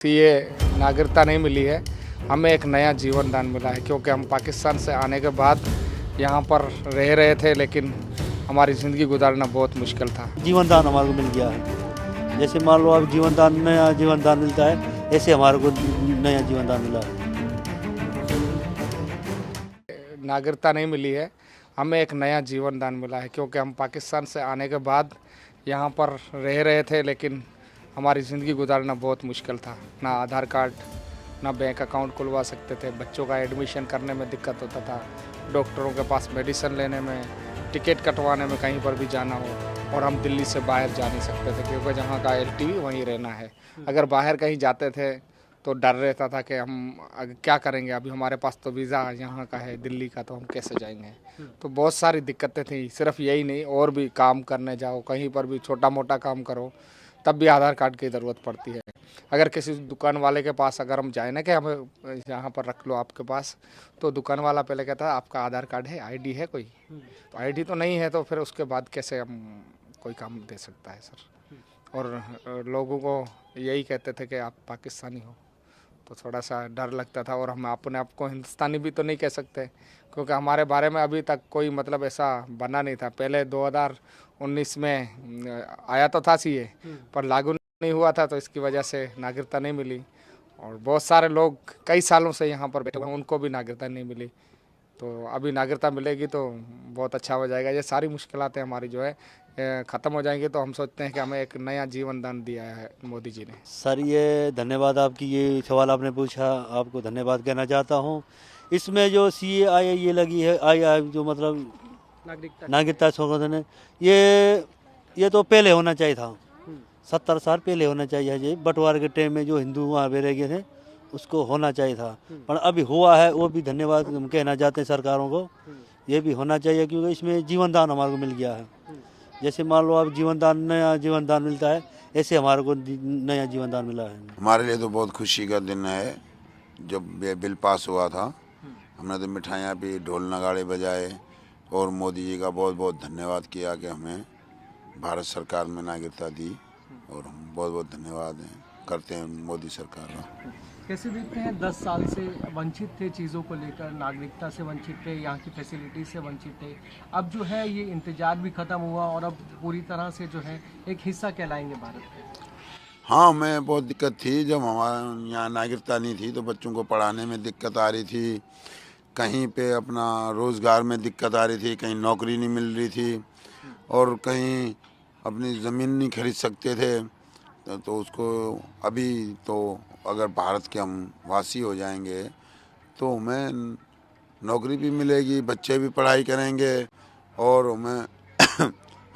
ये नागरिकता नहीं मिली है, हमें एक नया जीवन दान मिला है क्योंकि हम पाकिस्तान से आने के बाद यहाँ पर रह रहे थे, लेकिन हमारी ज़िंदगी गुजारना बहुत मुश्किल था। जीवन दान हमारे को मिल गया है। जैसे मान लो अब जीवन दान, नया जीवन दान मिलता है, ऐसे हमारे को नया जीवन दान मिला है। नागरिकता नहीं मिली है, हमें एक नया जीवन दान मिला है क्योंकि हम पाकिस्तान से आने के बाद यहाँ पर रह रहे थे, लेकिन हमारी ज़िंदगी गुजारना बहुत मुश्किल था। ना आधार कार्ड, ना बैंक अकाउंट खुलवा सकते थे, बच्चों का एडमिशन करने में दिक्कत होता था, डॉक्टरों के पास मेडिसिन लेने में, टिकट कटवाने में, कहीं पर भी जाना हो। और हम दिल्ली से बाहर जा नहीं सकते थे क्योंकि जहाँ का एलटीवी वहीं रहना है। अगर बाहर कहीं जाते थे तो डर रहता था कि हम क्या करेंगे, अभी हमारे पास तो वीज़ा यहाँ का है दिल्ली का, तो हम कैसे जाएंगे। तो बहुत सारी दिक्कतें थी, सिर्फ यही नहीं, और भी काम करने जाओ, कहीं पर भी छोटा मोटा काम करो, तब भी आधार कार्ड की ज़रूरत पड़ती है। अगर किसी दुकान वाले के पास अगर हम जाए ना कि हमें यहाँ पर रख लो आपके पास, तो दुकान वाला पहले कहता है आपका आधार कार्ड है, आईडी है कोई? तो आईडी तो नहीं है, तो फिर उसके बाद कैसे हम कोई काम दे सकता है सर। और लोगों को यही कहते थे कि आप पाकिस्तानी हो, तो थोड़ा सा डर लगता था। और हम अपने आप को हिंदुस्तानी भी तो नहीं कह सकते क्योंकि हमारे बारे में अभी तक कोई मतलब ऐसा बना नहीं था। पहले 2019 में आया तो था सीए, पर लागू नहीं हुआ था, तो इसकी वजह से नागरिकता नहीं मिली। और बहुत सारे लोग कई सालों से यहाँ पर बैठे हुए हैं, उनको भी नागरिकता नहीं मिली। तो अभी नागरिकता मिलेगी तो बहुत अच्छा हो जाएगा। ये सारी मुश्किलातें हमारी जो है ख़त्म हो जाएंगी। तो हम सोचते हैं कि हमें एक नया जीवन दान दिया है मोदी जी ने। सर ये धन्यवाद, आपकी ये सवाल आपने पूछा, आपको धन्यवाद कहना चाहता हूँ। इसमें जो CAA ये लगी है, आई जो मतलब नागरिकता संशोधन है, ये तो पहले होना चाहिए था। 70 साल पहले होना चाहिए। ये बंटवारे के टाइम में जो हिंदू वहाँ पे रह गए थे, उसको होना चाहिए था, पर अभी हुआ है। वो भी धन्यवाद हम कहना चाहते हैं सरकारों को। ये भी होना चाहिए क्योंकि इसमें जीवन दान हमारे को मिल गया है। जैसे मान लो अब जीवन दान, नया जीवन दान मिलता है, ऐसे हमारे को नया जीवन दान मिला है। हमारे लिए तो बहुत खुशी का दिन है। जब ये बिल पास हुआ था, हमने तो मिठाइयाँ भी, ढोल नगाड़े बजाए और मोदी जी का बहुत बहुत धन्यवाद किया कि हमें भारत सरकार में नागरिकता दी। और हम बहुत बहुत धन्यवाद करते हैं मोदी सरकार का। कैसे देखते हैं 10 साल से वंचित थे चीज़ों को लेकर, नागरिकता से वंचित थे, यहाँ की फैसिलिटी से वंचित थे। अब जो है ये इंतजार भी ख़त्म हुआ और अब पूरी तरह से जो है एक हिस्सा कहलाएंगे भारत के। हाँ, हमें बहुत दिक्कत थी जब हमारे यहाँ नागरिकता नहीं थी, तो बच्चों को पढ़ाने में दिक्कत आ रही थी, कहीं पे अपना रोज़गार में दिक्कत आ रही थी, कहीं नौकरी नहीं मिल रही थी, और कहीं अपनी ज़मीन नहीं खरीद सकते थे। तो उसको अभी तो अगर भारत के हम वासी हो जाएंगे तो हमें नौकरी भी मिलेगी, बच्चे भी पढ़ाई करेंगे, और हमें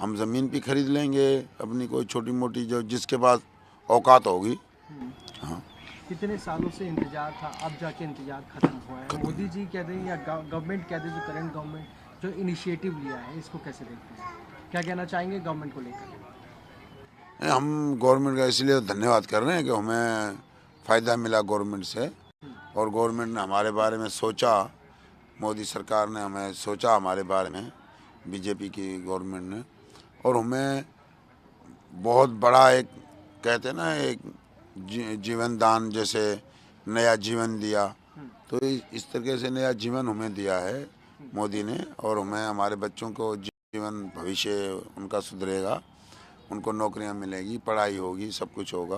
हम ज़मीन भी खरीद लेंगे अपनी, कोई छोटी मोटी जो जिसके पास औकात होगी। हाँ, कितने सालों से इंतजार था, अब जाके इंतजार खत्म हुआ है। मोदी जी कह दें या गवर्नमेंट कह दें, जो करंट गवर्नमेंट जो इनिशिएटिव लिया है, इसको कैसे देखते हैं? क्या कहना चाहेंगे गवर्नमेंट को लेकर? हम गवर्नमेंट का इसलिए धन्यवाद कर रहे हैं कि हमें फ़ायदा मिला गवर्नमेंट से, और गवर्नमेंट ने हमारे बारे में सोचा, मोदी सरकार ने हमें सोचा हमारे बारे में, बीजेपी की गवर्नमेंट ने, और हमें बहुत बड़ा एक कहते हैं ना, एक जीवन दान जैसे नया जीवन दिया। तो इस तरीके से नया जीवन हमें दिया है मोदी ने, और हमें हमारे बच्चों को जीवन भविष्य उनका सुधरेगा, उनको नौकरियां मिलेगी, पढ़ाई होगी, सब कुछ होगा।